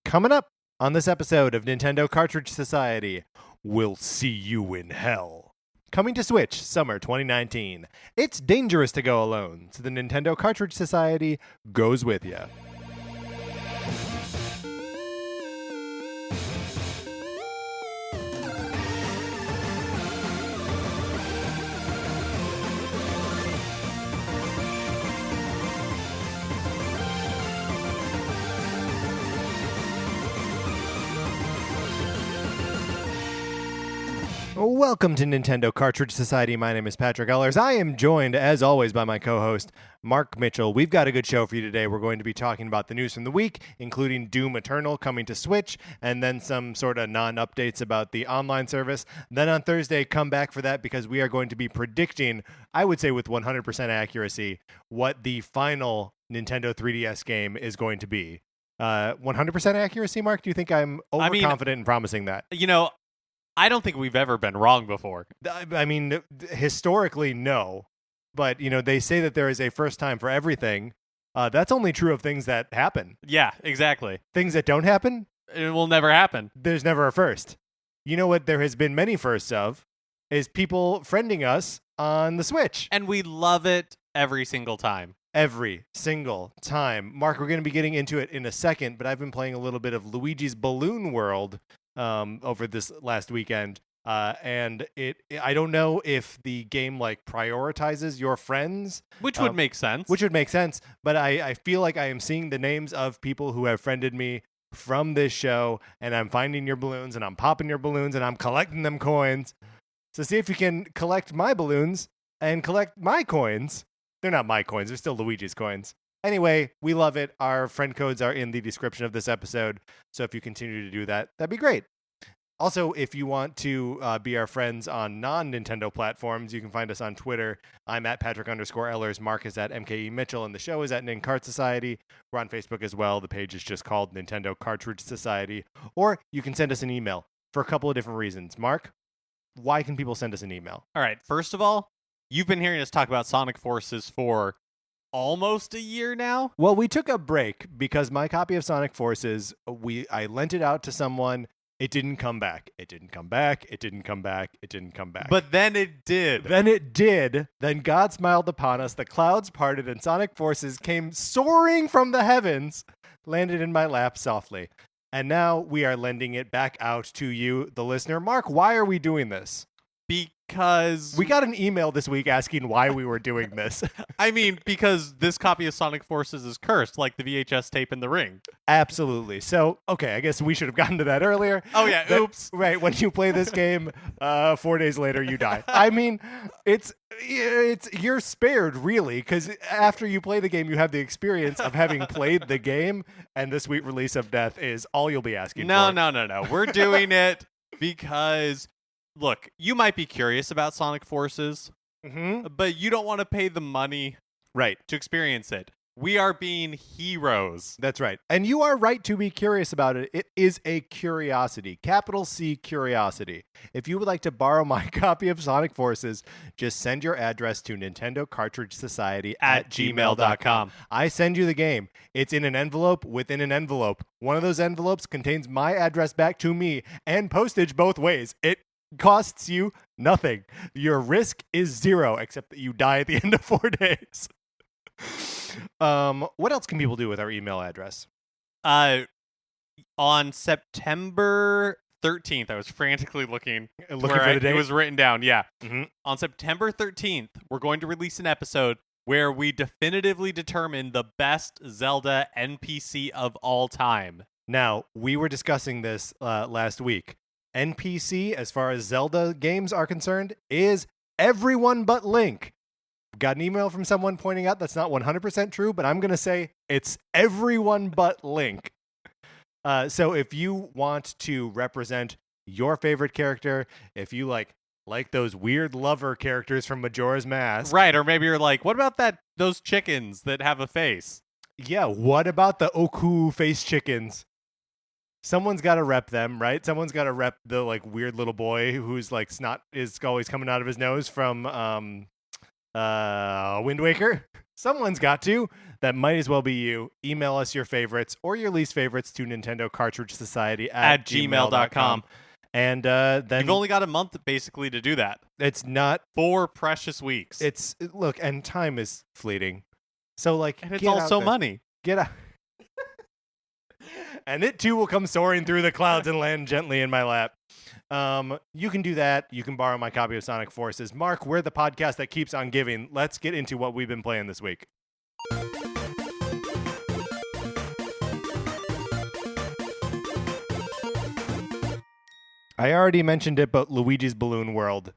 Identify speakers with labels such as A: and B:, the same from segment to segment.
A: Coming up on this episode of Nintendo Cartridge Society, we'll see you in hell. Coming to Switch, summer 2019. It's dangerous to go alone, so the Nintendo Cartridge Society goes with you. Welcome to Nintendo Cartridge Society. My name is Patrick Ellers. I am joined, as always, by my co-host, Mark Mitchell. We've got a good show for you today. We're going to be talking about the news from the week, including Doom Eternal coming to Switch, and then some sort of non-updates about the online service. Then on Thursday, come back for that because we are going to be predicting, I would say with 100% accuracy, what the final Nintendo 3DS game is going to be. 100% accuracy, Mark? Do you think I'm overconfident in promising that?
B: I don't think we've ever been wrong before.
A: I mean, historically, no. But, they say that there is a first time for everything. That's only true of things that happen.
B: Yeah, exactly.
A: Things that don't happen?
B: It will never happen.
A: There's never a first. You know what there has been many firsts of is people friending us on the Switch.
B: And we love it every single time.
A: Every single time. Mark, we're going to be getting into it in a second, but I've been playing a little bit of Luigi's Balloon World over this last weekend, and I don't know if the game prioritizes your friends,
B: which would make sense.
A: But I feel like I am seeing the names of people who have friended me from this show, and I'm finding your balloons, and I'm popping your balloons, and I'm collecting them coins. So see if you can collect my balloons and collect my coins. They're not my coins; they're still Luigi's coins. Anyway, we love it. Our friend codes are in the description of this episode, so if you continue to do that, that'd be great. Also, if you want to be our friends on non-Nintendo platforms, you can find us on Twitter. I'm at Patrick_Ellers. Mark is at MKE Mitchell, and the show is at Nincart Society. We're on Facebook as well. The page is just called Nintendo Cartridge Society. Or you can send us an email for a couple of different reasons. Mark, why can people send us an email?
B: All right, first of all, you've been hearing us talk about Sonic Forces for almost a year now.
A: Well, we took a break because my copy of Sonic Forces, I lent it out to someone. It didn't come back. It didn't come back. It didn't come back. It didn't come back.
B: But then it did.
A: Then God smiled upon us. The clouds parted and Sonic Forces came soaring from the heavens, landed in my lap softly. And now we are lending it back out to you, the listener. Mark, why are we doing this?
B: Because
A: we got an email this week asking why we were doing this.
B: I mean, because this copy of Sonic Forces is cursed, like the VHS tape in the ring.
A: Absolutely. So, okay, I guess we should have gotten to that earlier.
B: Oh, yeah, oops.
A: Right, when you play this game, 4 days later, you die. I mean, it's you're spared, really, because after you play the game, you have the experience of having played the game, and the sweet release of death is all you'll be asking for.
B: No. We're doing it because... Look, you might be curious about Sonic Forces, but you don't want to pay the money to experience it. We are being heroes.
A: That's right. And you are right to be curious about it. It is a curiosity. Capital C, curiosity. If you would like to borrow my copy of Sonic Forces, just send your address to Nintendo Cartridge Society at gmail.com. I send you the game. It's in an envelope within an envelope. One of those envelopes contains my address back to me and postage both ways. It costs you nothing. Your risk is zero, except that you die at the end of 4 days. What else can people do with our email address?
B: On September 13th, I was frantically looking
A: for the date.
B: It was written down, yeah.
A: Mm-hmm.
B: On September 13th, we're going to release an episode where we definitively determine the best Zelda NPC of all time.
A: Now, we were discussing this last week. NPC, as far as Zelda games are concerned, is everyone but Link. Got an email from someone pointing out that's not 100% true, but I'm going to say it's everyone but Link. So if you want to represent your favorite character, if you like those weird lover characters from Majora's Mask.
B: Right, or maybe you're like, what about those chickens that have a face?
A: Yeah, what about the Oku face chickens? Someone's got to rep them, right? Someone's got to rep the weird little boy who's snot is always coming out of his nose from Wind Waker. Someone's got to. That might as well be you. Email us your favorites or your least favorites to Nintendo Cartridge Society at
B: gmail.com.
A: And then
B: you've only got a month basically to do that.
A: It's not
B: 4 precious weeks.
A: Look, and time is fleeting. So
B: and it's also money.
A: Get out. And it too will come soaring through the clouds and land gently in my lap. You can do that. You can borrow my copy of Sonic Forces. Mark, we're the podcast that keeps on giving. Let's get into what we've been playing this week. I already mentioned it, but Luigi's Balloon World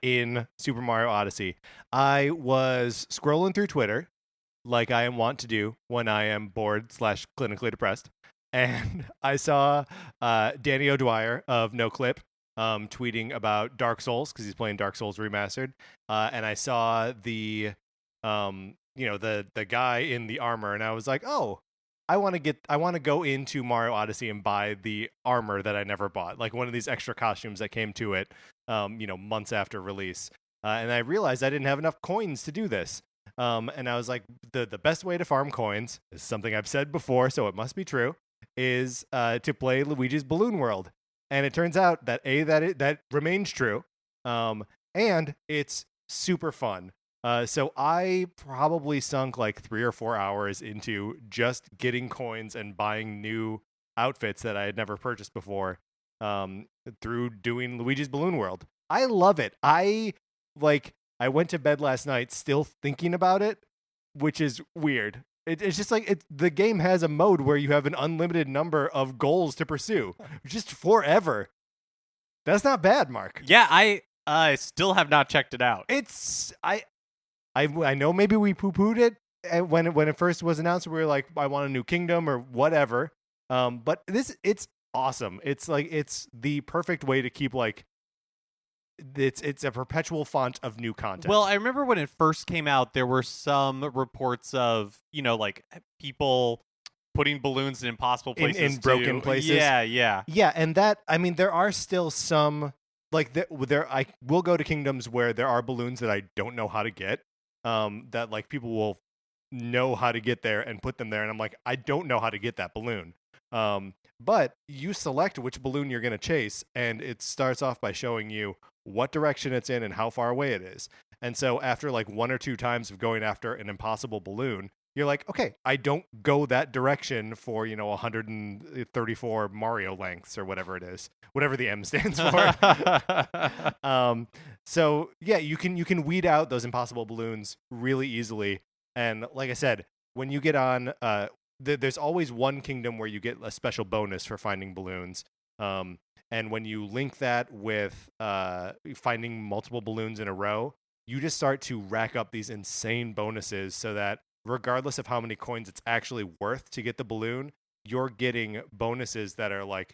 A: in Super Mario Odyssey. I was scrolling through Twitter, like I am wont to do when I am bored / clinically depressed. And I saw Danny O'Dwyer of NoClip tweeting about Dark Souls because he's playing Dark Souls Remastered. And I saw the guy in the armor, and I was like, oh, I want to go into Mario Odyssey and buy the armor that I never bought, like one of these extra costumes that came to it, months after release. And I realized I didn't have enough coins to do this. And I was like, the best way to farm coins is something I've said before, so it must be true, is to play Luigi's Balloon World. And it turns out that that remains true, and it's super fun. So I probably sunk like 3 or 4 hours into just getting coins and buying new outfits that I had never purchased before through doing Luigi's Balloon World. I love it. I went to bed last night still thinking about it, which is weird. It's just like the game has a mode where you have an unlimited number of goals to pursue, just forever. That's not bad, Mark.
B: Yeah, I still have not checked it out.
A: I know maybe we poo-pooed it when it first was announced. We were like, I want a new kingdom or whatever. But it's awesome. It's like it's the perfect way to keep it's a perpetual font of new content.
B: Well, I remember when it first came out, there were some reports of, people putting balloons in impossible places.
A: In broken places.
B: Yeah.
A: Yeah, and there are still some, I will go to kingdoms where there are balloons that I don't know how to get, that people will know how to get there and put them there, and I'm like, I don't know how to get that balloon. But you select which balloon you're going to chase, and it starts off by showing you what direction it's in and how far away it is. And so after 1 or 2 times of going after an impossible balloon, you're like, okay, I don't go that direction for, 134 Mario lengths or whatever it is, whatever the M stands for. So yeah, you can weed out those impossible balloons really easily. And like I said, when you get on, there's always one kingdom where you get a special bonus for finding balloons. And when you link that with finding multiple balloons in a row, you just start to rack up these insane bonuses so that regardless of how many coins it's actually worth to get the balloon, you're getting bonuses that are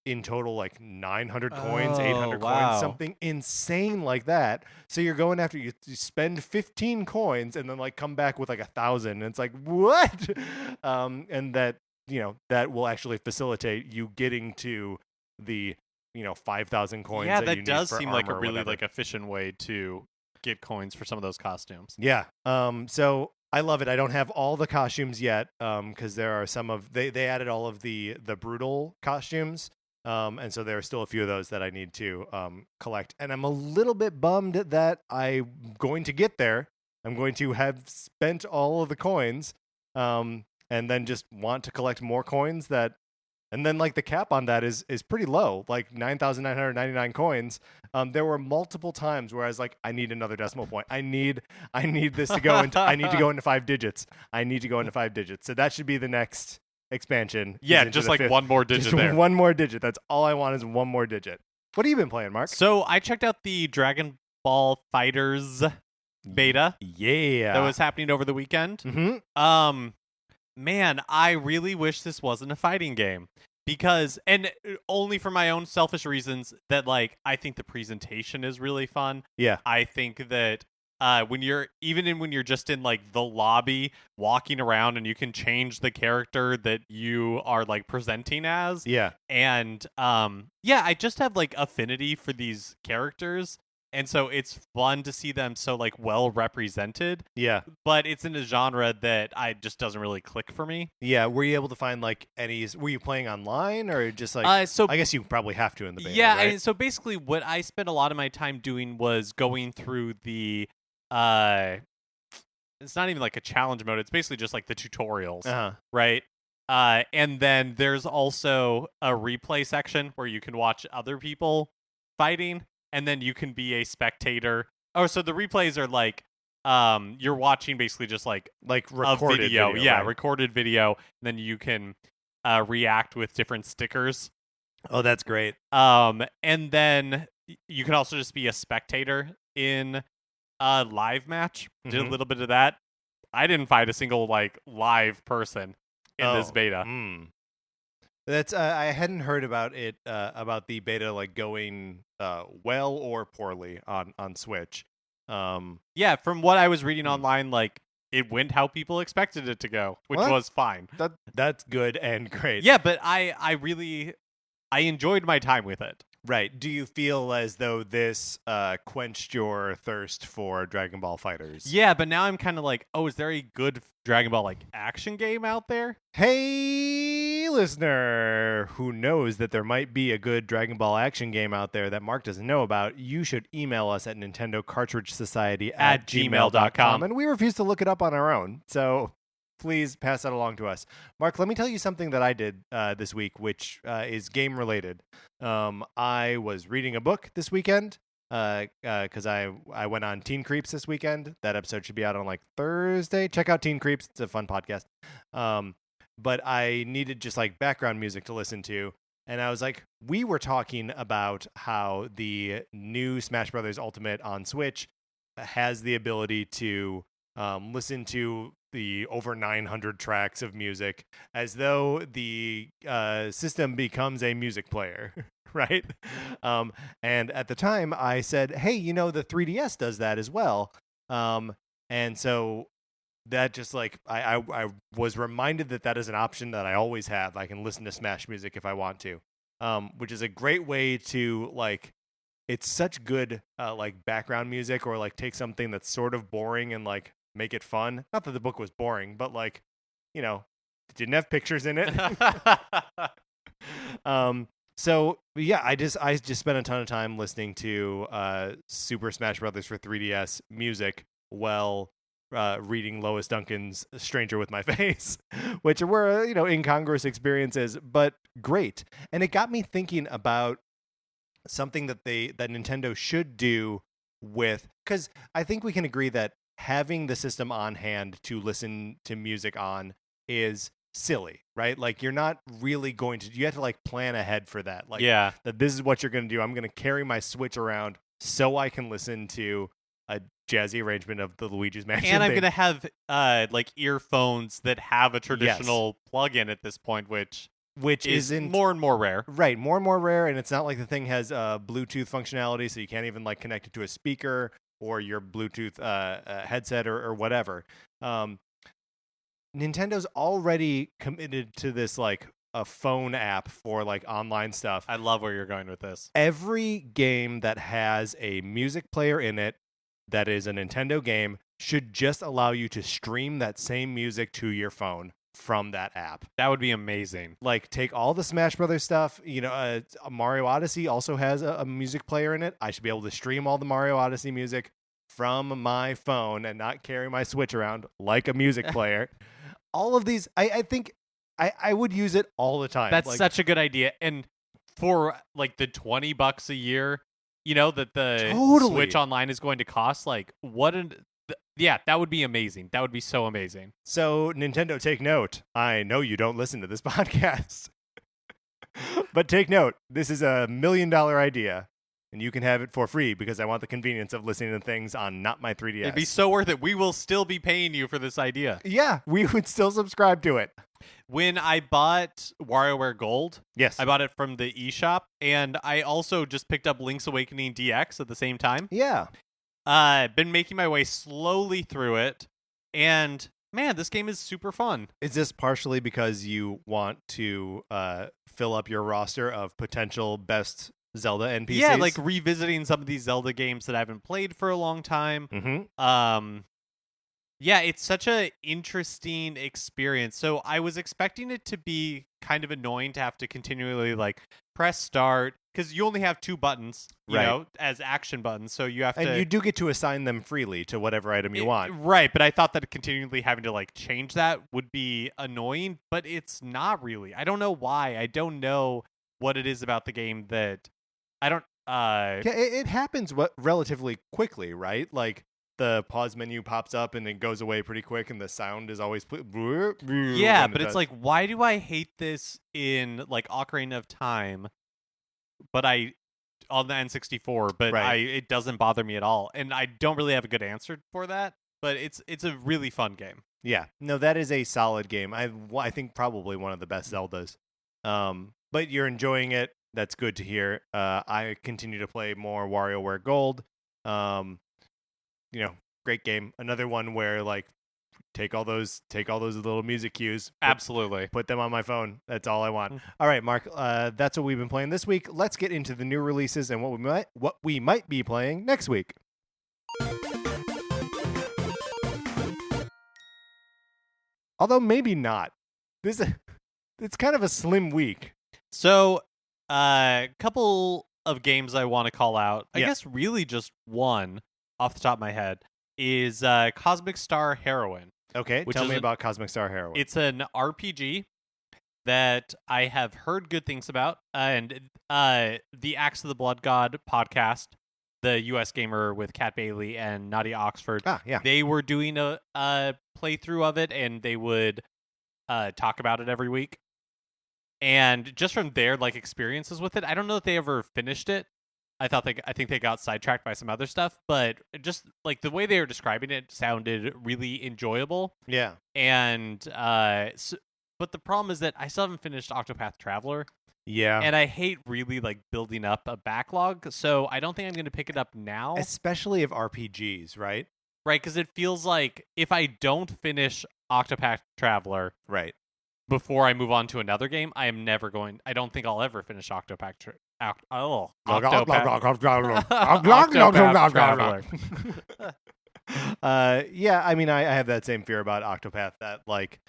A: in total 900 coins, 800 coins, something insane like that. So you're going after, you spend 15 coins and then come back with 1,000. And it's like, what? And that, that will actually facilitate you getting to the 5,000 coins.
B: Yeah,
A: that you need
B: does
A: for
B: seem
A: armor
B: like a really
A: whatever.
B: efficient way to get coins for some of those costumes.
A: Yeah. So I love it. I don't have all the costumes yet because there are some of they added all of the brutal costumes. And so there are still a few of those that I need to collect. And I'm a little bit bummed that I'm going to get there. I'm going to have spent all of the coins and then just want to collect more coins and then the cap on that is pretty low, 9,999 coins. There were multiple times where I was like, I need another decimal point. I need this to go into, I need to go into 5 digits. I need to go into 5 digits. So that should be the next expansion.
B: Yeah, just one more digit
A: just
B: there.
A: One more digit. That's all I want is one more digit. What have you been playing, Mark?
B: So I checked out the Dragon Ball Fighters beta.
A: Yeah.
B: That was happening over the weekend.
A: Mm-hmm.
B: Man, I really wish this wasn't a fighting game. Because, and only for my own selfish reasons, that I think the presentation is really fun.
A: Yeah.
B: I think that when you're just in the lobby walking around and you can change the character that you are presenting as.
A: Yeah.
B: And I just have affinity for these characters. And so it's fun to see them so like well represented.
A: Yeah.
B: But it's in a genre that just doesn't really click for me.
A: Yeah. Were you able to find like were you playing online or just like, I guess you probably have to in the beta,
B: yeah.
A: right?
B: So basically what I spent a lot of my time doing was going through the, it's not even like a challenge mode. It's basically just like the tutorials, right? And then there's also a replay section where you can watch other people fighting, and then you can be a spectator. Oh, so the replays are like, you're watching basically just like
A: recorded video.
B: Yeah,
A: right?
B: recorded video. And then you can react with different stickers.
A: Oh, that's great.
B: And then you can also just be a spectator in a live match. Did a little bit of that. I didn't find a single like live person in this beta.
A: That's I hadn't heard about it about the beta like going well or poorly on Switch.
B: Yeah, from what I was reading online, like it went how people expected it to go, which was fine.
A: That's good and great.
B: Yeah, but I really enjoyed my time with it.
A: Right. Do you feel as though this quenched your thirst for Dragon Ball FighterZ?
B: Yeah, but now I'm kind of like, oh, is there a good Dragon Ball like action game out there?
A: Hey, listener who knows that there might be a good Dragon Ball action game out there that Mark doesn't know about, you should email us at Nintendo Cartridge Society at gmail.com. And we refuse to look it up on our own. So please pass that along to us. Mark, let me tell you something that I did this week, which is game related. I was reading a book this weekend because I went on Teen Creeps this weekend. That episode should be out on like Thursday. Check out Teen Creeps. It's a fun podcast. But I needed just like background music to listen to. And I was like, we were talking about how the new Smash Brothers Ultimate on Switch has the ability to listen to the over 900 tracks of music as though the system becomes a music player, right? And at the time I said, hey, the 3DS does that as well. And so that just like, I was reminded that is an option that I always have. I can listen to Smash music if I want to, which is a great way to like, it's such good like background music, or like take something that's sort of boring and like make it fun. Not that the book was boring, but like, it didn't have pictures in it. So yeah, I just spent a ton of time listening to Super Smash Brothers for 3DS music while reading Lois Duncan's Stranger with My Face, which were incongruous experiences, but great. And it got me thinking about something that Nintendo should do with, because I think we can agree that having the system on hand to listen to music on is silly, right? Like you're not really going to, you have to like plan ahead for that. Like,
B: yeah,
A: that this is what you're going to do. I'm going to carry my Switch around so I can listen to a jazzy arrangement of the Luigi's Mansion
B: and I'm
A: thing.
B: going to have like earphones that have a traditional plug-in at this point, which isn't more and more rare.
A: Right, more and more rare, and it's not like the thing has Bluetooth functionality, so you can't even like connect it to a speaker or your Bluetooth headset or whatever. Nintendo's already committed to this like a phone app for like online stuff.
B: I love where you're going with this.
A: Every game that has a music player in it that is a Nintendo game should just allow you to stream that same music to your phone from that app.
B: That would be amazing.
A: Like take all the Smash Brothers stuff. Mario Odyssey also has a music player in it. I should be able to stream all the Mario Odyssey music from my phone and not carry my Switch around like a music player. All of these, I think I would use it all the time.
B: That's such a good idea. And for like the $20 a year, that the Switch Online is going to cost, like yeah, that would be amazing. That would be so amazing.
A: So Nintendo, take note. I know you don't listen to this podcast, but take note. This is $1 million idea. And you can have it for free because I want the convenience of listening to things on not my 3DS.
B: It'd be so worth it. We will still be paying you for this idea.
A: Yeah, we would still subscribe to it.
B: When I bought WarioWare Gold,
A: yes,
B: I bought it from the eShop, and I also just picked up Link's Awakening DX at the same time.
A: Yeah.
B: Been making my way slowly through it, and man, this game is super fun.
A: Is this partially because you want to fill up your roster of potential best Zelda NPCs.
B: Yeah, like revisiting some of these Zelda games that I haven't played for a long time.
A: Mm-hmm.
B: Yeah, it's such a interesting experience. So I was expecting it to be kind of annoying to have to continually like press start because you only have 2 buttons, you know, as action buttons. So you have to,
A: and you do get to assign them freely to whatever item you want.
B: Right, but I thought that continually having to like change that would be annoying, but it's not really. I don't know why. I don't know what it is about the game that I don't.
A: It happens relatively quickly, right? Like the pause menu pops up and it goes away pretty quick, and the sound is always
B: yeah. But it's like, why do I hate this in like Ocarina of Time? But on the N64, but it doesn't bother me at all, and I don't really have a good answer for that. But it's a really fun game.
A: Yeah, no, that is a solid game. I think probably one of the best Zeldas. But you're enjoying it. That's good to hear. I continue to play more WarioWare Gold. Great game. Another one where like take all those little music cues.
B: Absolutely.
A: Put them on my phone. That's all I want. All right, Mark. That's what we've been playing this week. Let's get into the new releases and what we might be playing next week. Although maybe not. It's kind of a slim week.
B: So, a couple of games I want to call out. I guess really just one off the top of my head is Cosmic Star Heroine.
A: Okay, tell me about Cosmic Star Heroine.
B: It's an RPG that I have heard good things about, and the Axe of the Blood God podcast, the US Gamer with Kat Bailey and Nadia Oxford, they were doing a playthrough of it, and they would talk about it every week. And just from their like experiences with it, I don't know if they ever finished it. I think they got sidetracked by some other stuff, but just like the way they were describing it sounded really enjoyable.
A: Yeah.
B: And but the problem is that I still haven't finished Octopath Traveler.
A: Yeah.
B: And I hate really like building up a backlog, so I don't think I'm going to pick it up now.
A: Especially of RPGs, right?
B: Right, because it feels like if I don't finish Octopath Traveler,
A: right,
B: before I move on to another game, I don't think I'll ever finish Octopath Traveler.
A: Yeah, I mean, I have that same fear about Octopath, that like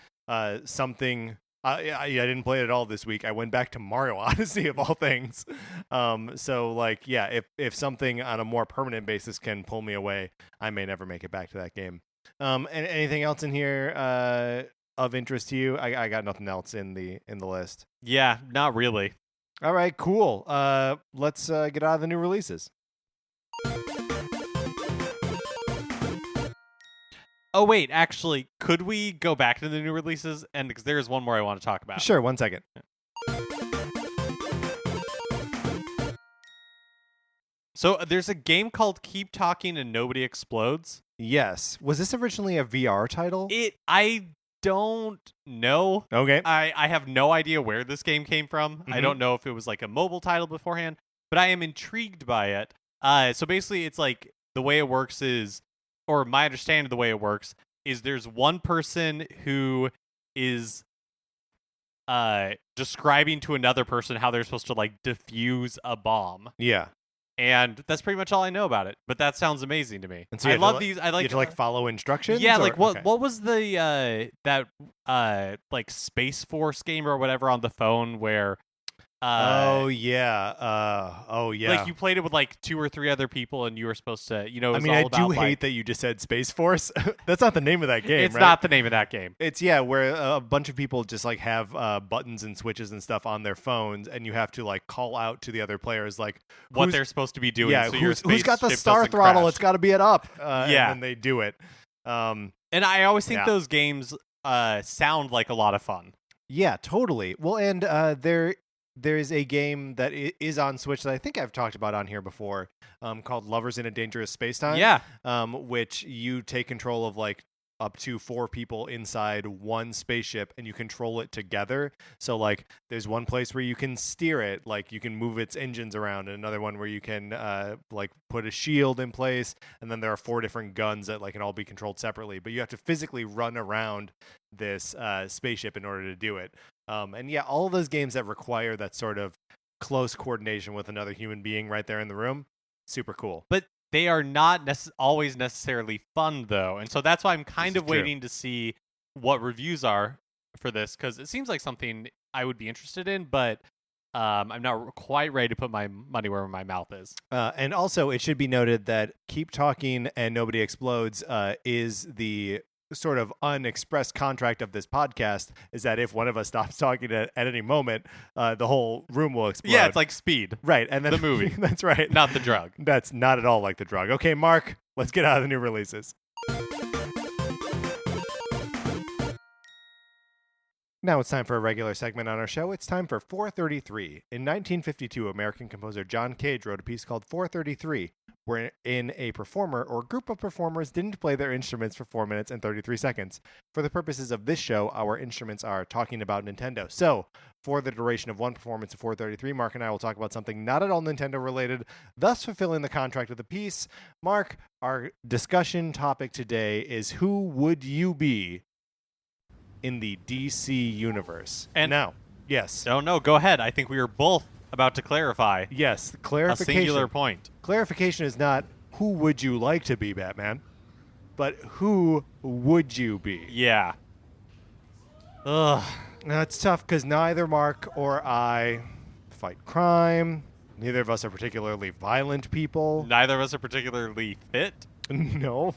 A: something. I didn't play it at all this week. I went back to Mario Odyssey of all things. So like, yeah, if something on a more permanent basis can pull me away, I may never make it back to that game. And anything else in here of interest to you? I got nothing else in the list.
B: Yeah, not really.
A: All right, cool. Let's get out of the new releases.
B: Oh, wait, actually, could we go back to the new releases? And because there's one more I want to talk about.
A: Sure, 1 second.
B: So there's a game called Keep Talking and Nobody Explodes.
A: Yes. Was this originally a VR title?
B: I don't know.
A: Okay.
B: I have no idea where this game came from. Mm-hmm. I don't know if it was like a mobile title beforehand, but I am intrigued by it. So basically it's like the way it works is, or my understanding of the way it works is there's one person who is describing to another person how they're supposed to like defuse a bomb.
A: Yeah.
B: And that's pretty much all I know about it. But that sounds amazing to me.
A: And so
B: I love these. I like
A: you have to like follow instructions.
B: Yeah, like what was the that like Space Force game or whatever on the phone where
A: oh yeah.
B: Like you played it with like 2 or 3 other people and you were supposed to, you know,
A: I mean, I do hate that you just said Space Force. That's not the name of that game,
B: It's
A: right?
B: not the name of that game.
A: It's where a bunch of people just like have buttons and switches and stuff on their phones, and you have to like call out to the other players like
B: what they're supposed to be doing.
A: Yeah,
B: so
A: who's got the star throttle? Crash. It's got to be it up. And then they do it.
B: And I always think those games sound like a lot of fun.
A: Yeah, totally. Well, and there is a game that is on Switch that I think I've talked about on here before, called Lovers in a Dangerous Spacetime.
B: Yeah.
A: Which you take control of like up to 4 people inside one spaceship, and you control it together. So like there's one place where you can steer it, like you can move its engines around, and another one where you can like put a shield in place, and then there are 4 different guns that like can all be controlled separately, but you have to physically run around this spaceship in order to do it. And yeah, all of those games that require that sort of close coordination with another human being right there in the room. Super cool.
B: But they are not always necessarily fun, though. And so that's why I'm kind of waiting to see what reviews are for this, because it seems like something I would be interested in, but I'm not quite ready to put my money where my mouth is.
A: And also, it should be noted that Keep Talking and Nobody Explodes is the sort of unexpressed contract of this podcast, is that if one of us stops talking at any moment, the whole room will explode.
B: Yeah, it's like Speed.
A: Right. And then
B: the movie.
A: That's right.
B: Not the drug.
A: That's not at all like the drug. Okay, Mark, let's get out of the new releases. Now it's time for a regular segment on our show. It's time for 433. In 1952, American composer John Cage wrote a piece called 433, wherein a performer or group of performers didn't play their instruments for 4 minutes and 33 seconds. For the purposes of this show, our instruments are talking about Nintendo. So, for the duration of one performance of 433, Mark and I will talk about something not at all Nintendo related, thus fulfilling the contract of the piece. Mark, our discussion topic today is who would you be in the DC universe?
B: And
A: now, yes.
B: Oh, no, go ahead. I think we were both about to clarify.
A: Yes, clarification.
B: A singular point.
A: Clarification is not who would you like to be, Batman, but who would you be?
B: Yeah.
A: Ugh. Now, it's tough because neither Mark or I fight crime. Neither of us are particularly violent people.
B: Neither of us are particularly fit.
A: No,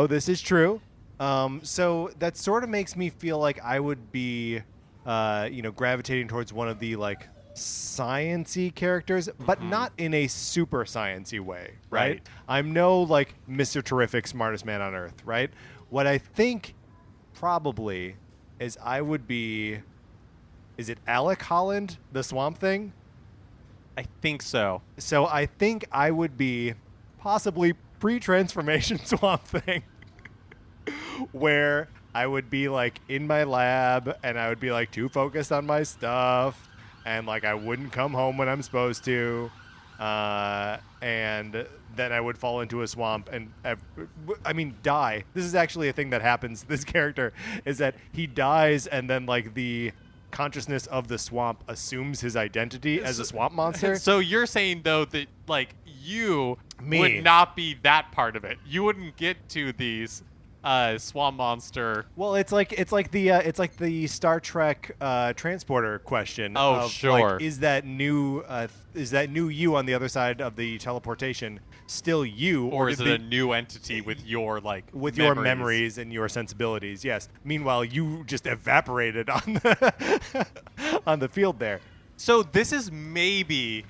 A: this is true. So that sort of makes me feel like I would be, gravitating towards one of the like science-y characters, but not in a super science-y way, right? I'm no like Mr. Terrific, smartest man on earth, right? What I think probably is I would be, is it Alec Holland, the Swamp Thing?
B: I think so.
A: So I think I would be possibly pre-transformation Swamp Thing. Where I would be like in my lab and I would be like too focused on my stuff and like I wouldn't come home when I'm supposed to, and then I would fall into a swamp and die. This is actually a thing that happens. This character is that he dies and then like the consciousness of the swamp assumes his identity as a swamp monster.
B: So you're saying though that like you would not be that part of it. You wouldn't get to these swamp monster.
A: Well, it's like the Star Trek transporter question.
B: Oh,
A: of,
B: sure.
A: Like, is that new you on the other side of the teleportation still you,
B: or is it a new entity with your
A: your memories and your sensibilities? Yes. Meanwhile, you just evaporated on the on the field there.
B: So this is maybe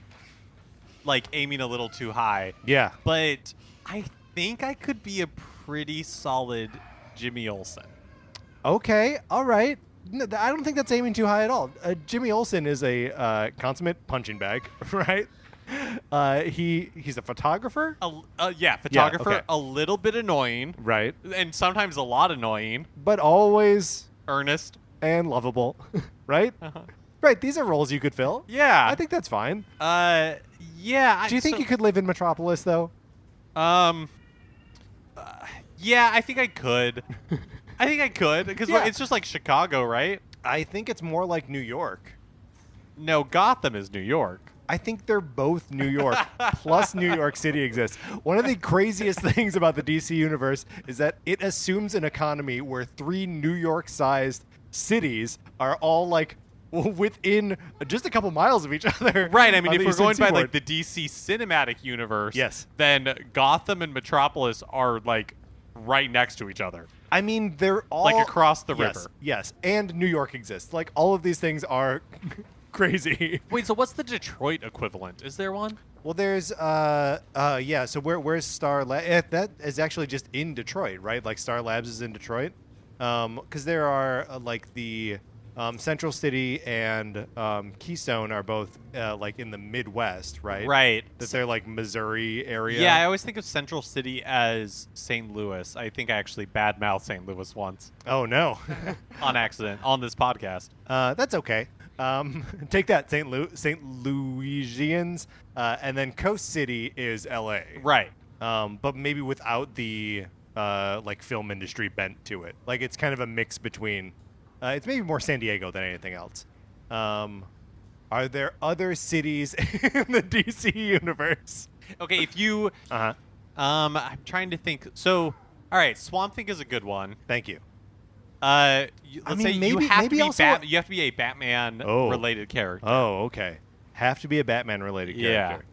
B: like aiming a little too high.
A: Yeah.
B: But I think I could be a pretty solid Jimmy Olsen.
A: Okay, all right. No, I don't think that's aiming too high at all. Jimmy Olsen is a consummate punching bag, right? He's a photographer.
B: Photographer.
A: Yeah, okay.
B: A little bit annoying,
A: right?
B: And sometimes a lot annoying,
A: but always
B: earnest
A: and lovable, right?
B: Uh-huh.
A: Right. These are roles you could fill.
B: Yeah,
A: I think that's fine.
B: Yeah.
A: Do you think you could live in Metropolis though?
B: Yeah, I think I could. Because it's just like Chicago, right?
A: I think it's more like New York.
B: No, Gotham is New York.
A: I think they're both New York, plus New York City exists. One of the craziest things about the DC universe is that it assumes an economy where 3 New York-sized cities are all like within just a couple miles of each other.
B: Right. I mean, if we're
A: Eastern
B: going by
A: Seaboard.
B: like the DC cinematic universe,
A: yes,
B: then Gotham and Metropolis are like right next to each other.
A: I mean, they're all
B: like across the river.
A: Yes, and New York exists. Like all of these things are crazy.
B: Wait, so what's the Detroit equivalent? Is there one?
A: Well, there's so where's Star Labs? That is actually just in Detroit, right? Like Star Labs is in Detroit. Because there are like the Central City and Keystone are both like in the Midwest, right?
B: Right.
A: That they're like Missouri area.
B: Yeah, I always think of Central City as St. Louis. I think I actually badmouthed St. Louis once.
A: Oh, no.
B: On accident, on this podcast.
A: That's okay. Take that, St. Louisians. And then Coast City is L.A.
B: Right.
A: But maybe without the like film industry bent to it. Like it's kind of a mix between... it's maybe more San Diego than anything else. Are there other cities in the DC universe?
B: Okay, if you I'm trying to think. So, all right, Swamp Thing is a good one.
A: Thank you.
B: Let's say you have to be
A: also
B: you have to be a Batman related character.
A: Oh, okay. Have to be a Batman related character.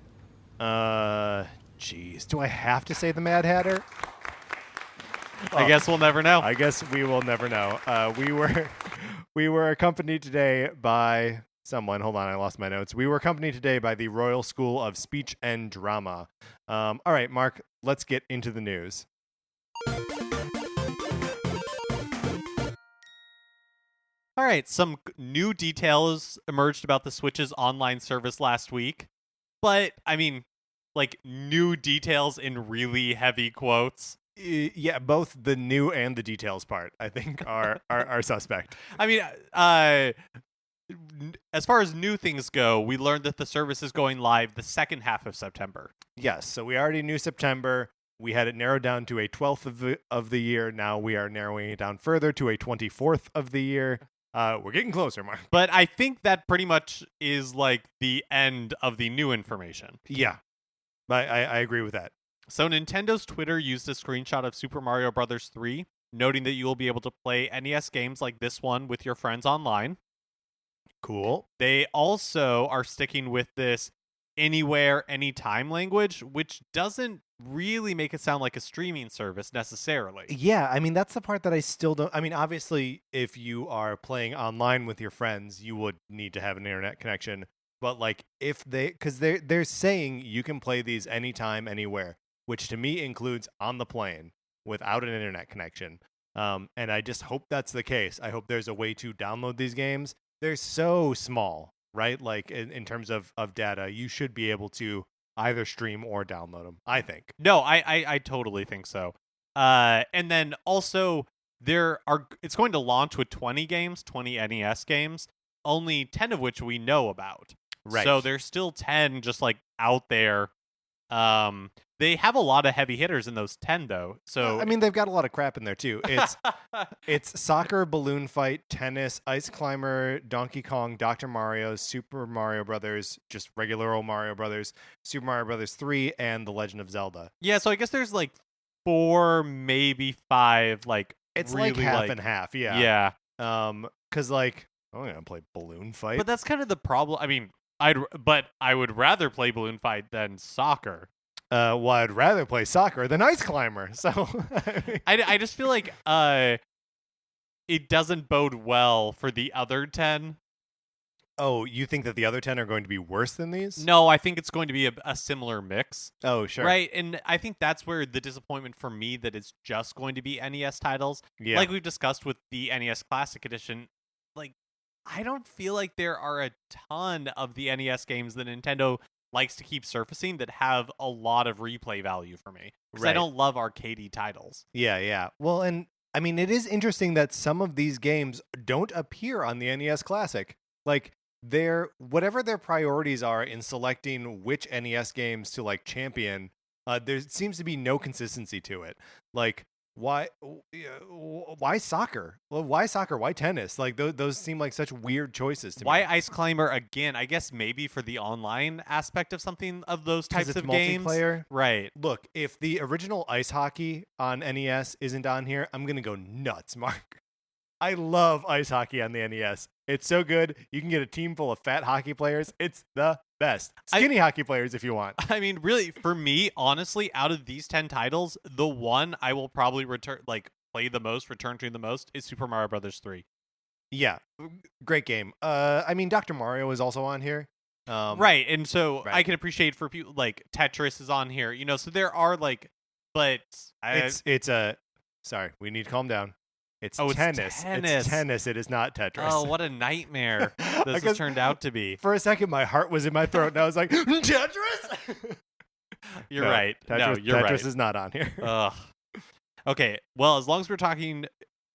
A: Jeez, do I have to say the Mad Hatter?
B: I guess we'll never know.
A: I guess we will never know. We were accompanied today by someone. Hold on, I lost my notes. We were accompanied today by the Royal School of Speech and Drama. All right, Mark, let's get into the news.
B: All right, some new details emerged about the Switch's online service last week. But, I mean, like, new details in really heavy quotes.
A: Yeah, both the new and the details part, I think, are suspect.
B: I mean, as far as new things go, we learned that the service is going live the second half of September.
A: Yes, so we already knew September. We had it narrowed down to a 12th of the year. Now we are narrowing it down further to a 24th of the year. We're getting closer, Mark.
B: But I think that pretty much is like the end of the new information.
A: Yeah, I agree with that.
B: So Nintendo's Twitter used a screenshot of Super Mario Bros. 3, noting that you will be able to play NES games like this one with your friends online.
A: Cool.
B: They also are sticking with this anywhere, anytime language, which doesn't really make it sound like a streaming service necessarily.
A: Yeah, I mean, that's the part that I still don't... I mean, obviously, if you are playing online with your friends, you would need to have an internet connection. But, like, if they... Because they're saying you can play these anytime, anywhere, which to me includes on the plane without an internet connection. And I just hope that's the case. I hope there's a way to download these games. They're so small, right? Like, in terms of data, you should be able to either stream or download them, I think.
B: No, I totally think so. And then also, it's going to launch with 20 games, 20 NES games, only 10 of which we know about.
A: Right.
B: So there's still 10 just like out there. They have a lot of heavy hitters in those 10 though. So
A: I mean, they've got a lot of crap in there too. It's soccer, balloon fight, tennis, ice climber, Donkey Kong, Dr. Mario, Super Mario Brothers, just regular old Mario Brothers, Super Mario Brothers 3, and The Legend of Zelda.
B: Yeah, so I guess there's like 4, maybe 5, like
A: it's
B: really
A: like half and half.
B: Yeah.
A: Because like I'm gonna play balloon fight,
B: but that's kind of the problem. I mean, I would rather play balloon fight than soccer.
A: Well, I'd rather play soccer than ice climber. So
B: I just feel like it doesn't bode well for the other 10.
A: Oh, you think that the other 10 are going to be worse than these?
B: No, I think it's going to be a similar mix.
A: Oh, sure.
B: Right, and I think that's where the disappointment for me that it's just going to be NES titles.
A: Yeah.
B: Like we've discussed with the NES Classic Edition, like I don't feel like there are a ton of the NES games that Nintendo likes to keep surfacing that have a lot of replay value for me. Because I don't love arcadey titles.
A: Yeah. Well, and I mean, it is interesting that some of these games don't appear on the NES Classic. Like, whatever their priorities are in selecting which NES games to like champion, there seems to be no consistency to it. Like, why soccer? Well, why soccer? Why tennis? Like those seem like such weird choices to me.
B: Why ice climber again? I guess maybe for the online aspect of something of those types of games.
A: Multiplayer,
B: right?
A: Look, if the original ice hockey on NES isn't on here, I'm gonna go nuts, Mark. I love ice hockey on the NES. It's so good. You can get a team full of fat hockey players. It's the best. Skinny hockey players if you want.
B: I mean, really, for me, honestly, out of these 10 titles, the one I will probably play the most, return to the most, is Super Mario Bros. 3.
A: Yeah, great game. I mean, Dr. Mario is also on here.
B: Right, and so I can appreciate for people, like, Tetris is on here, so there are, like, but...
A: Sorry, we need to calm down. It's
B: tennis.
A: It's tennis. It is not Tetris.
B: Oh, what a nightmare this has turned out to be.
A: For a second, my heart was in my throat, and I was like, Tetris?
B: You're right.
A: Tetris is not on here.
B: Ugh. Okay, well, as long as we're talking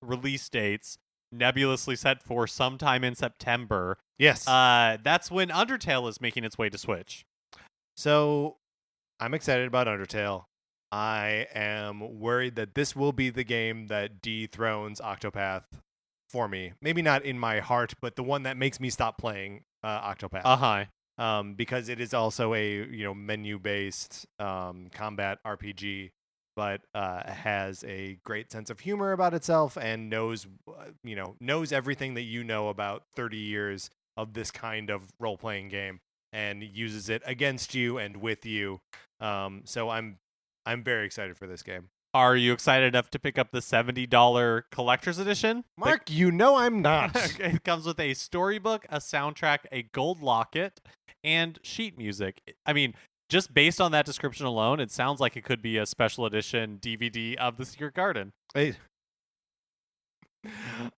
B: release dates, nebulously set for sometime in September.
A: Yes.
B: That's when Undertale is making its way to Switch.
A: So, I'm excited about Undertale. I am worried that this will be the game that dethrones Octopath for me. Maybe not in my heart, but the one that makes me stop playing Octopath. Because it is also a menu-based combat RPG, but has a great sense of humor about itself and knows everything that you know about 30 years of this kind of role-playing game and uses it against you and with you. So I'm very excited for this game.
B: Are you excited enough to pick up the $70 collector's edition?
A: Mark, I'm not.
B: It comes with a storybook, a soundtrack, a gold locket, and sheet music. I mean, just based on that description alone, it sounds like it could be a special edition DVD of The Secret Garden.
A: Hey.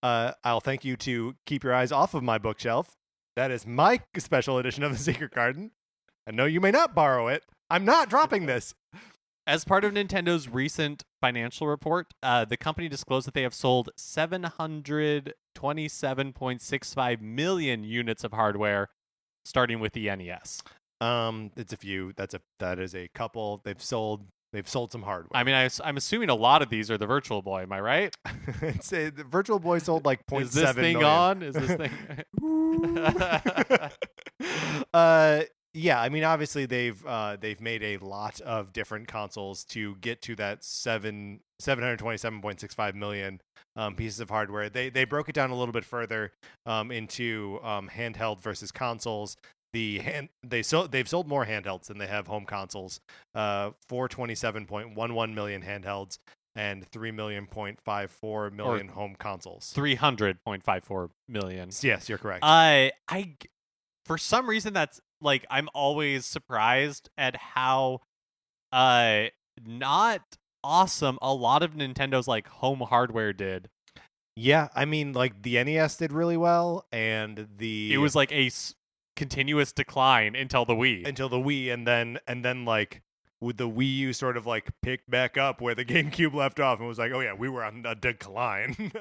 A: I'll thank you to keep your eyes off of my bookshelf. That is my special edition of The Secret Garden. I know you may not borrow it. I'm not dropping this.
B: As part of Nintendo's recent financial report, the company disclosed that they have sold 727.65 million units of hardware, starting with the NES.
A: It's a few. That is a couple. They've sold some hardware.
B: I mean, I'm assuming a lot of these are the Virtual Boy. Am I right?
A: The Virtual Boy sold like 0.7
B: Is this thing
A: million.
B: on? Is this thing?
A: Yeah, I mean, obviously they've made a lot of different consoles to get to that 727.65 million pieces of hardware. They broke it down a little bit further into handheld versus consoles. They've sold more handhelds than they have home consoles. 427.11 million handhelds and 3.54 million home consoles.
B: 300.54 million.
A: Yes, you're correct.
B: For some reason, that's like I'm always surprised at how not awesome a lot of Nintendo's like home hardware did.
A: Yeah, I mean, like the NES did really well, and it
B: was like a continuous decline until the Wii.
A: And then like with the Wii U sort of like picked back up where the GameCube left off and was like, oh yeah, we were on a decline.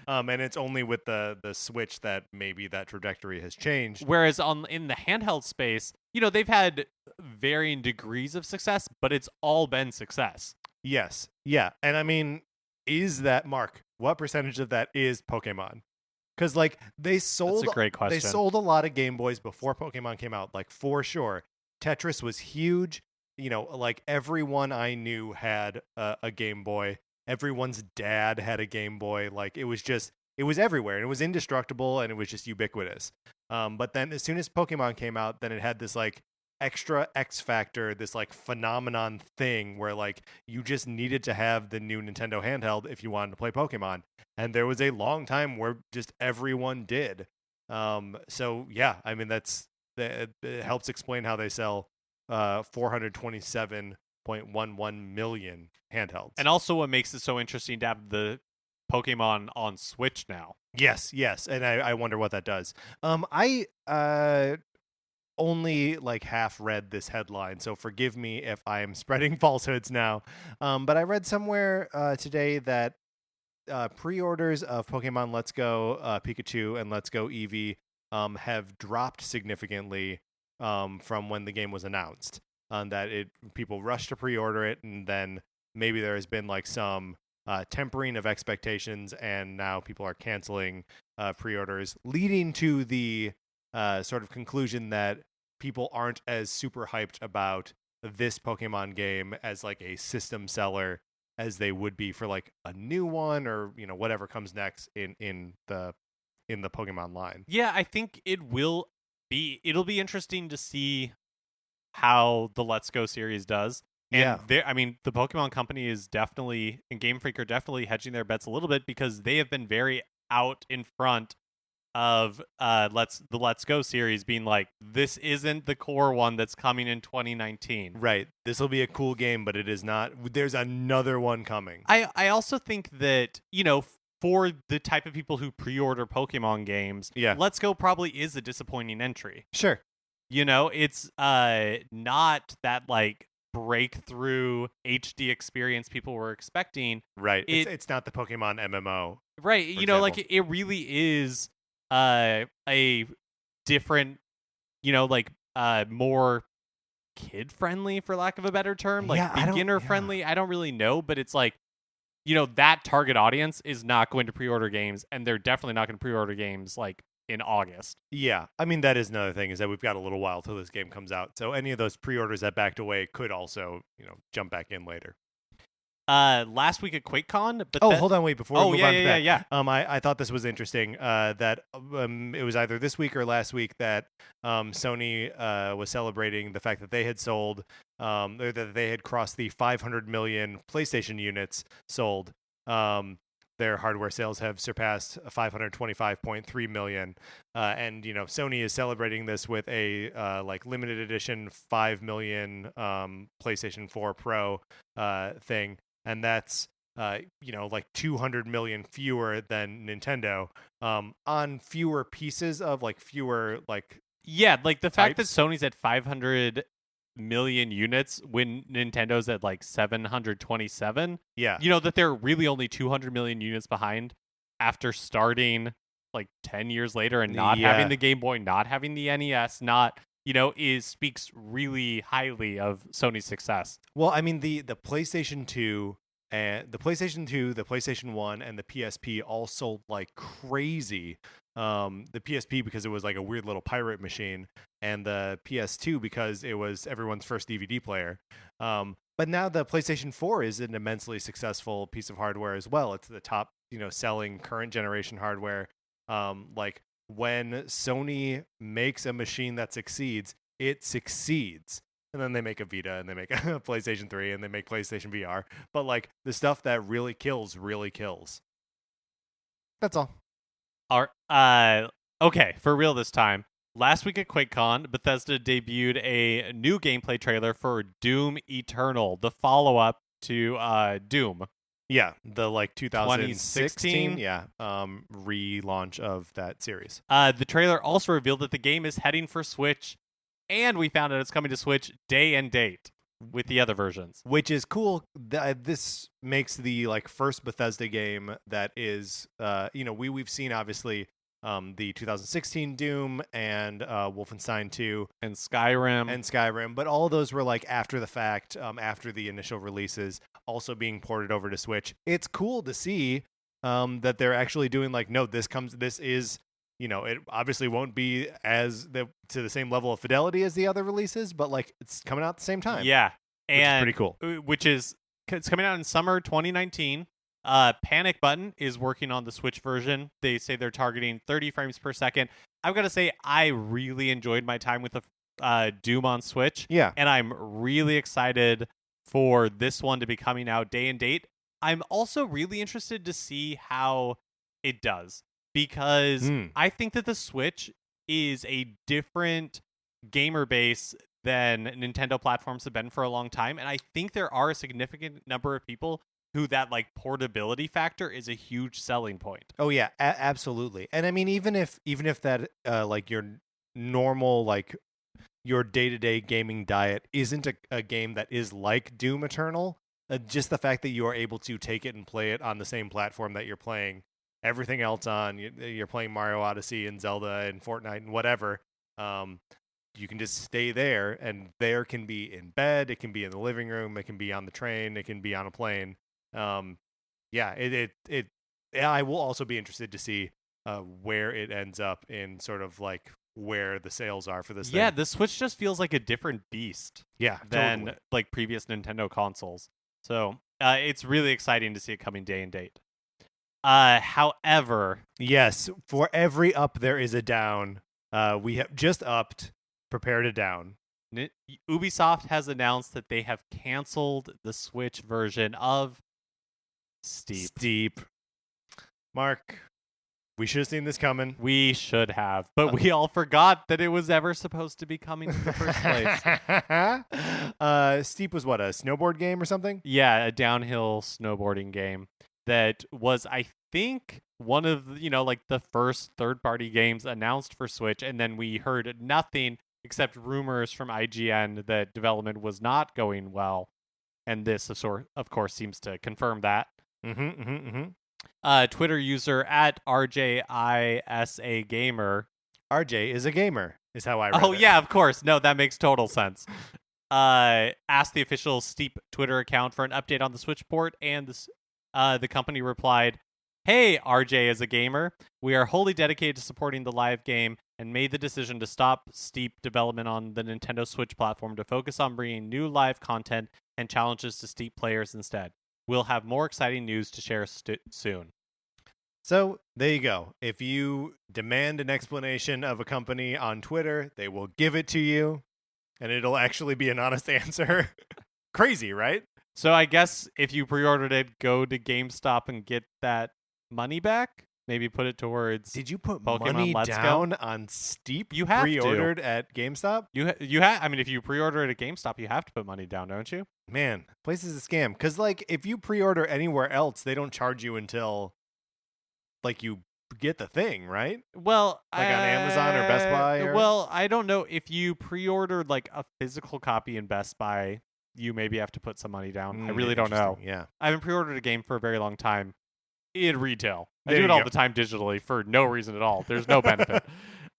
A: And it's only with the Switch that maybe that trajectory has changed.
B: Whereas in the handheld space, they've had varying degrees of success, but it's all been success.
A: Yes. Yeah. And I mean, is that, Mark, what percentage of that is Pokemon? Because like that's a
B: great question.
A: They sold a lot of Game Boys before Pokemon came out, like for sure. Tetris was huge. Like everyone I knew had a Game Boy. Everyone's dad had a Game Boy. Like it was everywhere, and it was indestructible, and it was just ubiquitous. But then as soon as Pokemon came out, then it had this like extra X factor, this like phenomenon thing where like you just needed to have the new Nintendo handheld if you wanted to play Pokemon. And there was a long time where just everyone did. So yeah, I mean it helps explain how they sell 427.11 million handhelds.
B: And also what makes it so interesting to have the Pokemon on Switch now.
A: Yes, and I wonder what that does. I only like half read this headline, so forgive me if I am spreading falsehoods now. But I read somewhere today that pre-orders of Pokemon Let's Go Pikachu and Let's Go Eevee have dropped significantly from when the game was announced. That people rushed to pre-order it, and then maybe there has been like some tempering of expectations, and now people are canceling pre-orders, leading to the sort of conclusion that people aren't as super hyped about this Pokemon game as like a system seller as they would be for like a new one or whatever comes next in the Pokemon line.
B: Yeah, I think it'll be interesting to see how the Let's Go series does. And the Pokemon Company is definitely, and Game Freak are definitely hedging their bets a little bit because they have been very out in front of the Let's Go series being like, this isn't the core one that's coming in 2019.
A: Right. This will be a cool game, but it is not. There's another one coming.
B: I also think that, for the type of people who pre-order Pokemon games, Let's Go probably is a disappointing entry.
A: Sure.
B: It's not that like breakthrough HD experience people were expecting.
A: Right. It's not the Pokemon MMO.
B: Right. Like it really is a different, more kid friendly, for lack of a better term, like beginner friendly. I don't really know, but it's like, that target audience is not going to pre-order games, and they're definitely not going to pre-order games like in August.
A: Yeah, I mean, that is another thing, is that we've got a little while till this game comes out. So any of those pre-orders that backed away could also, jump back in later.
B: Last week at QuakeCon, but
A: hold on, wait, before we move on to that.
B: Yeah.
A: I thought this was interesting, that it was either this week or last week that Sony was celebrating the fact that they had sold, or that they had crossed the 500 million PlayStation units sold. Their hardware sales have surpassed 525.3 million, and Sony is celebrating this with a limited edition 5 million PlayStation 4 Pro thing, and that's 200 million fewer than Nintendo, on fewer pieces of fewer
B: the fact that
A: types.
B: Sony's at 500 million units when Nintendo's at 727.
A: Yeah.
B: That they're really only 200 million units behind after starting 10 years later and not having the Game Boy, not having the NES, not speaks really highly of Sony's success.
A: Well, I mean, the PlayStation 2 and the PlayStation 1 and the PSP all sold like crazy. The PSP because it was like a weird little pirate machine, and the PS2 because it was everyone's first DVD player. But now the PlayStation 4 is an immensely successful piece of hardware as well. It's the top, selling current generation hardware. When Sony makes a machine that succeeds, it succeeds. And then they make a Vita, and they make a PlayStation 3, and they make PlayStation VR. But the stuff that really kills. That's all.
B: Okay, for real this time. Last week at QuakeCon, Bethesda debuted a new gameplay trailer for Doom Eternal, the follow-up to Doom.
A: Yeah, the 2016 relaunch of that series.
B: The trailer also revealed that the game is heading for Switch, and we found out it's coming to Switch day and date with the other versions,
A: which is cool. This makes the first Bethesda game that is we've seen obviously the 2016 Doom and Wolfenstein 2
B: and Skyrim,
A: but all of those were after the fact, after the initial releases, also being ported over to Switch. It's cool to see that they're actually doing this is it obviously won't be to the same level of fidelity as the other releases, but it's coming out at the same time.
B: Yeah,
A: and which is
B: pretty cool. It's coming out in summer 2019. Panic Button is working on the Switch version. They say they're targeting 30 frames per second. I've got to say, I really enjoyed my time with the Doom on Switch.
A: Yeah,
B: and I'm really excited for this one to be coming out day and date. I'm also really interested to see how it does, because I think that the Switch is a different gamer base than Nintendo platforms have been for a long time, and I think there are a significant number of people who that portability factor is a huge selling point.
A: Oh yeah, absolutely. And I mean, even if that your normal your day-to-day gaming diet isn't a game that is like Doom Eternal, just the fact that you are able to take it and play it on the same platform that you're playing everything else on, you're playing Mario Odyssey and Zelda and Fortnite and whatever, you can just stay there, and there can be in bed, it can be in the living room, it can be on the train, it can be on a plane. I will also be interested to see where it ends up in sort of where the sales are for this thing.
B: Yeah, the Switch just feels like a different beast.
A: Yeah,
B: than
A: totally.
B: Previous Nintendo consoles. So it's really exciting to see it coming day and date. However,
A: yes, for every up there is a down. We have just upped. Prepare to down.
B: Ubisoft has announced that they have canceled the Switch version of Steep.
A: Mark, we should have seen this coming.
B: We should have, but we all forgot that it was ever supposed to be coming in the first
A: place. Steep was what, a snowboard game or something?
B: Yeah, a downhill snowboarding game that was, I think, one of the first third-party games announced for Switch, and then we heard nothing except rumors from IGN that development was not going well, and this of course seems to confirm that. Twitter user at RJISAGamer.
A: RJ is a gamer, is how I read it.
B: Oh, yeah, of course. No, that makes total sense. Asked the official Steep Twitter account for an update on the Switch port, and the company replied, Hey, RJ is a gamer. We are wholly dedicated to supporting the live game and made the decision to stop steep development on the Nintendo Switch platform to focus on bringing new live content and challenges to Steep players instead. We'll have more exciting news to share soon.
A: So there you go. If you demand an explanation of a company on Twitter, they will give it to you, and it'll actually be an honest answer. Crazy, right?
B: So I guess if you pre-ordered it, go to GameStop and get that money back. Maybe put it towards.
A: Did you put
B: Pokemon
A: money
B: Let's
A: down
B: Go?
A: on Steep?
B: You have
A: pre-ordered at GameStop?
B: You have. I mean, if you pre-order it at GameStop, you have to put money down, don't you?
A: Man, place is a scam. Because like, if you pre-order anywhere else, they don't charge you until like you get the thing, right?
B: Well,
A: like on Amazon or Best Buy. Or...
B: Well, I don't know if you pre-ordered like a physical copy in Best Buy. You maybe have to put some money down. I really don't know.
A: Yeah,
B: I haven't pre-ordered a game for a very long time in retail. I
A: There
B: do
A: you
B: it all
A: go.
B: the time digitally for no reason at all. There's no benefit.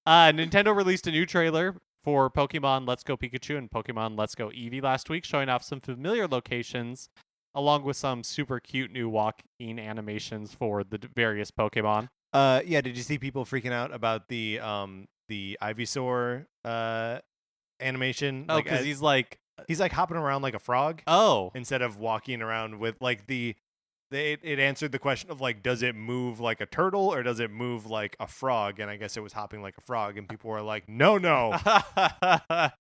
B: Nintendo released a new trailer for Pokemon Let's Go Pikachu and Pokemon Let's Go Eevee last week, showing off some familiar locations along with some super cute new walking animations for the various Pokemon.
A: Yeah, did you see people freaking out about the Ivysaur animation?
B: Oh, because he's like
A: hopping around like a frog.
B: Oh,
A: Instead of walking around with like it answered the question of like, does it move like a turtle or does it move like a frog? And I guess it was hopping like a frog, and people were like, no. But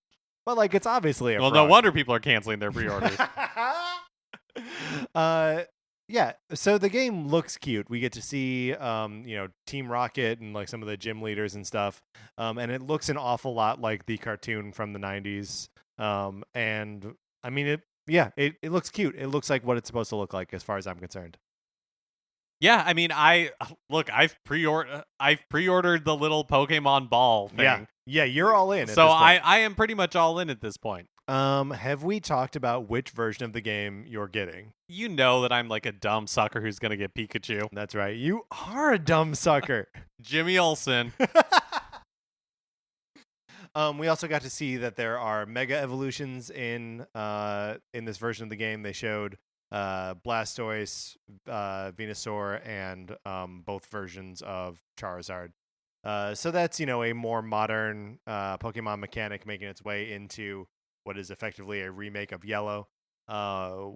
A: like, it's obviously a
B: well,
A: frog.
B: no wonder people are canceling their pre-orders.
A: Yeah, so the game looks cute. We get to see Team Rocket and like some of the gym leaders and stuff, and it looks an awful lot like the cartoon from the 90s. And I mean, it looks cute. It looks like what it's supposed to look like as far as I'm concerned.
B: Yeah, I mean, I've pre-ordered the little Pokemon ball thing.
A: Yeah, you're all in.
B: So I am pretty much all in at this point.
A: Have we talked about which version of the game you're getting?
B: You know that I'm like a dumb sucker who's gonna get Pikachu.
A: That's right. You are a dumb sucker.
B: Jimmy Olsen.
A: We also got to see that there are mega evolutions in this version of the game. They showed Blastoise, Venusaur, and both versions of Charizard. So that's a more modern Pokemon mechanic making its way into what is effectively a remake of Yellow,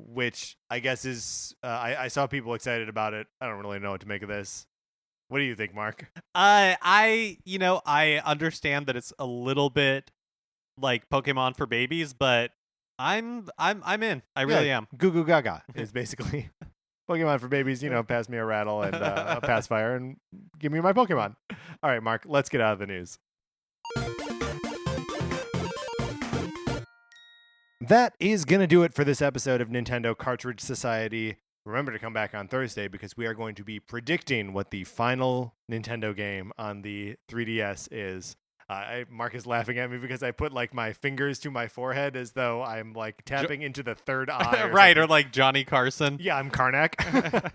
A: which I guess is I saw people excited about it. I don't really know what to make of this. What do you think, Mark?
B: I understand that it's a little bit like Pokemon for babies, but I'm in. I really am.
A: Goo Goo Gaga is basically Pokemon for babies. Pass me a rattle and a pacifier and give me my Pokemon. All right, Mark, let's get out of the news. That is going to do it for this episode of Nintendo Cartridge Society. Remember to come back on Thursday because we are going to be predicting what the final Nintendo game on the 3DS is. Mark is laughing at me because I put like my fingers to my forehead as though I'm like tapping into the third eye.
B: Right, or like Johnny Carson.
A: Yeah, I'm Karnak.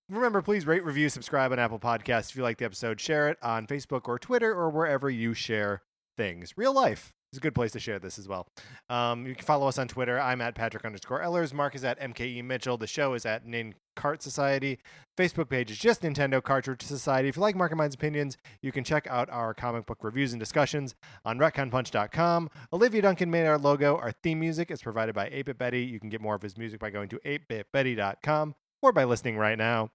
A: Remember, please rate, review, subscribe on Apple Podcasts. If you like the episode, share it on Facebook or Twitter or wherever you share things. Real life. It's a good place to share this as well. You can follow us on Twitter. I'm at Patrick_Ellers. Mark is at MKE Mitchell. The show is at Nin Cart Society. Facebook page is just Nintendo Cartridge Society. If you like Mark and Mine's opinions, you can check out our comic book reviews and discussions on retconpunch.com. Olivia Duncan made our logo. Our theme music is provided by 8-Bit Betty. You can get more of his music by going to 8bitbetty.com or by listening right now.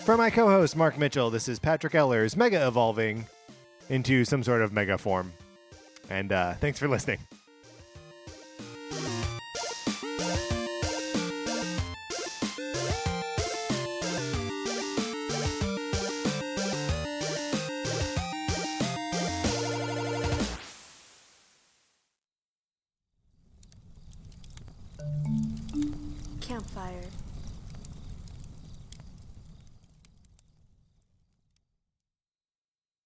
A: For my co-host, Mark Mitchell, this is Patrick Ellers, mega evolving into some sort of mega form. And thanks for listening.
C: Campfire.